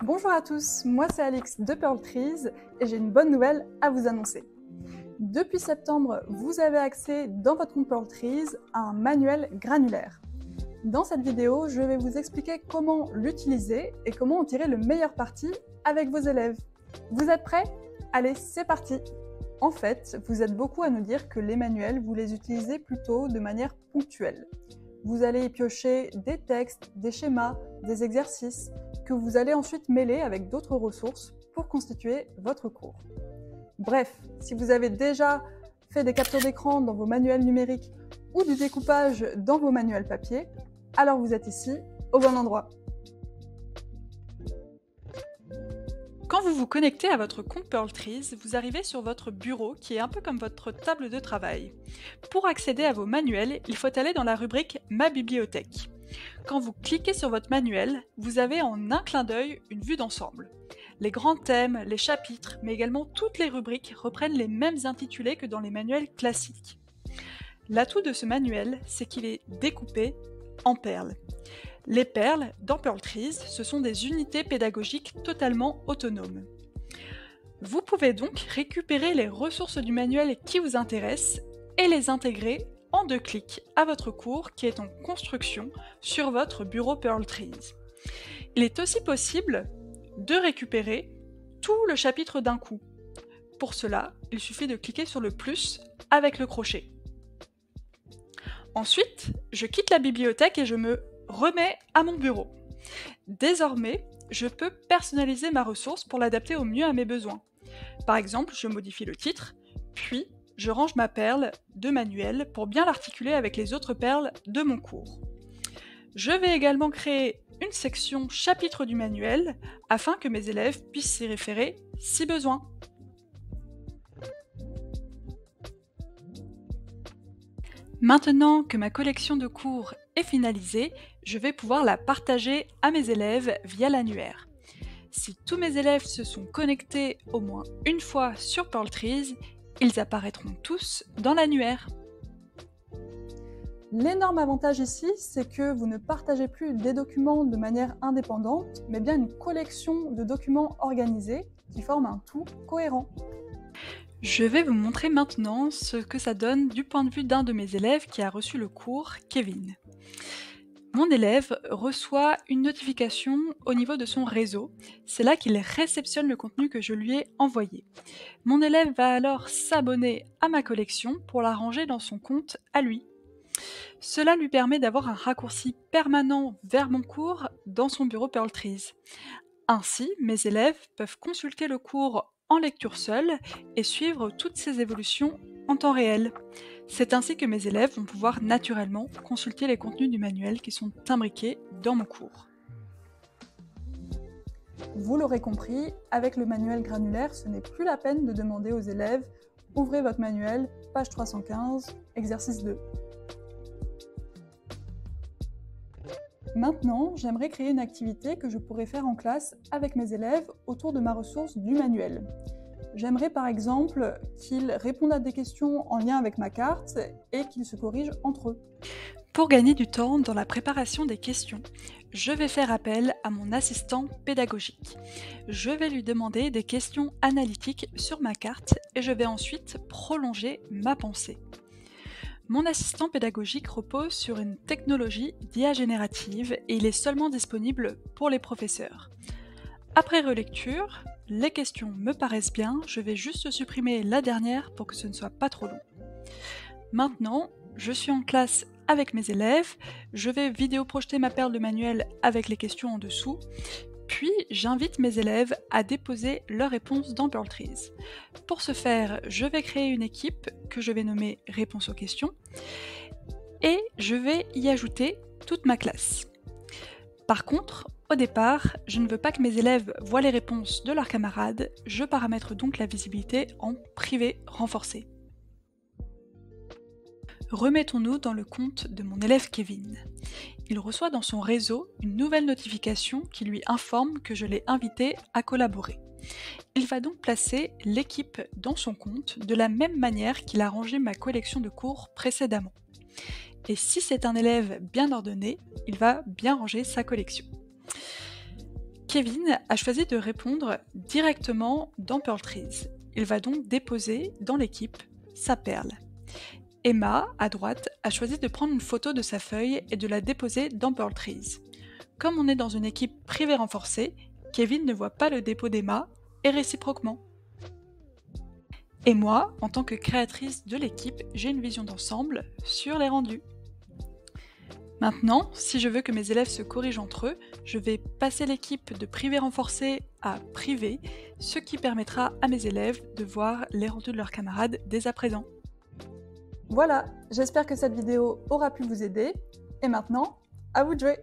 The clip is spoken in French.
Bonjour à tous, moi c'est Alix de Pearl Trees et j'ai une bonne nouvelle à vous annoncer. Depuis septembre, vous avez accès dans votre compte Pearl Trees à un manuel granulaire. Dans cette vidéo, je vais vous expliquer comment l'utiliser et comment en tirer le meilleur parti avec vos élèves. Vous êtes prêts? Allez, c'est parti! En fait, vous êtes beaucoup à nous dire que les manuels, vous les utilisez plutôt de manière ponctuelle. Vous allez y piocher des textes, des schémas, des exercices que vous allez ensuite mêler avec d'autres ressources pour constituer votre cours. Bref, si vous avez déjà fait des captures d'écran dans vos manuels numériques ou du découpage dans vos manuels papier, alors vous êtes ici au bon endroit. Quand vous vous connectez à votre compte Pearl Trees, vous arrivez sur votre bureau qui est un peu comme votre table de travail. Pour accéder à vos manuels, il faut aller dans la rubrique « Ma bibliothèque ». Quand vous cliquez sur votre manuel, vous avez en un clin d'œil une vue d'ensemble. Les grands thèmes, les chapitres, mais également toutes les rubriques reprennent les mêmes intitulés que dans les manuels classiques. L'atout de ce manuel, c'est qu'il est découpé en perles. Les perles, dans Pearl Trees, ce sont des unités pédagogiques totalement autonomes. Vous pouvez donc récupérer les ressources du manuel qui vous intéressent et les intégrer en 2 clics à votre cours qui est en construction sur votre bureau Pearl Trees. Il est aussi possible de récupérer tout le chapitre d'un coup. Pour cela, il suffit de cliquer sur le plus avec le crochet. Ensuite, je quitte la bibliothèque et je me remets à mon bureau. Désormais, je peux personnaliser ma ressource pour l'adapter au mieux à mes besoins. Par exemple, je modifie le titre, puis je range ma perle de manuel pour bien l'articuler avec les autres perles de mon cours. Je vais également créer une section chapitre du manuel afin que mes élèves puissent s'y référer si besoin. Maintenant que ma collection de cours est finalisée, je vais pouvoir la partager à mes élèves via l'annuaire. Si tous mes élèves se sont connectés au moins une fois sur Pearl Trees, ils apparaîtront tous dans l'annuaire. L'énorme avantage ici, c'est que vous ne partagez plus des documents de manière indépendante, mais bien une collection de documents organisés qui forment un tout cohérent. Je vais vous montrer maintenant ce que ça donne du point de vue d'un de mes élèves qui a reçu le cours, Kevin. Mon élève reçoit une notification au niveau de son réseau. C'est là qu'il réceptionne le contenu que je lui ai envoyé. Mon élève va alors s'abonner à ma collection pour la ranger dans son compte à lui. Cela lui permet d'avoir un raccourci permanent vers mon cours dans son bureau Pearl Trees. Ainsi, mes élèves peuvent consulter le cours en lecture seule et suivre toutes ses évolutions en temps réel. C'est ainsi que mes élèves vont pouvoir naturellement consulter les contenus du manuel qui sont imbriqués dans mon cours. Vous l'aurez compris, avec le manuel granulaire, ce n'est plus la peine de demander aux élèves « Ouvrez votre manuel, page 315, exercice 2 ». Maintenant, j'aimerais créer une activité que je pourrais faire en classe avec mes élèves autour de ma ressource du manuel. J'aimerais par exemple qu'ils répondent à des questions en lien avec ma carte et qu'ils se corrigent entre eux. Pour gagner du temps dans la préparation des questions, je vais faire appel à mon assistant pédagogique. Je vais lui demander des questions analytiques sur ma carte et je vais ensuite prolonger ma pensée. Mon assistant pédagogique repose sur une technologie d'IA générative et il est seulement disponible pour les professeurs. Après relecture, les questions me paraissent bien, je vais juste supprimer la dernière pour que ce ne soit pas trop long. Maintenant, je suis en classe avec mes élèves, je vais vidéo-projeter ma perle de manuel avec les questions en dessous, puis j'invite mes élèves à déposer leurs réponses dans Pearl Trees. Pour ce faire, je vais créer une équipe que je vais nommer Réponse aux questions et je vais y ajouter toute ma classe. Par contre, au départ, je ne veux pas que mes élèves voient les réponses de leurs camarades, je paramètre donc la visibilité en privé renforcé. Remettons-nous dans le compte de mon élève Kevin. Il reçoit dans son réseau une nouvelle notification qui lui informe que je l'ai invité à collaborer. Il va donc placer l'équipe dans son compte de la même manière qu'il a rangé ma collection de cours précédemment. Et si c'est un élève bien ordonné, il va bien ranger sa collection. Kevin a choisi de répondre directement dans Pearl Trees. Il va donc déposer dans l'équipe sa perle. Emma, à droite, a choisi de prendre une photo de sa feuille et de la déposer dans Pearl Trees. Comme on est dans une équipe privée renforcée, Kevin ne voit pas le dépôt d'Emma et réciproquement. Et moi, en tant que créatrice de l'équipe, j'ai une vision d'ensemble sur les rendus. Maintenant, si je veux que mes élèves se corrigent entre eux, je vais passer l'équipe de privé renforcé à privé, ce qui permettra à mes élèves de voir les rendus de leurs camarades dès à présent. Voilà, j'espère que cette vidéo aura pu vous aider. Et maintenant, à vous de jouer!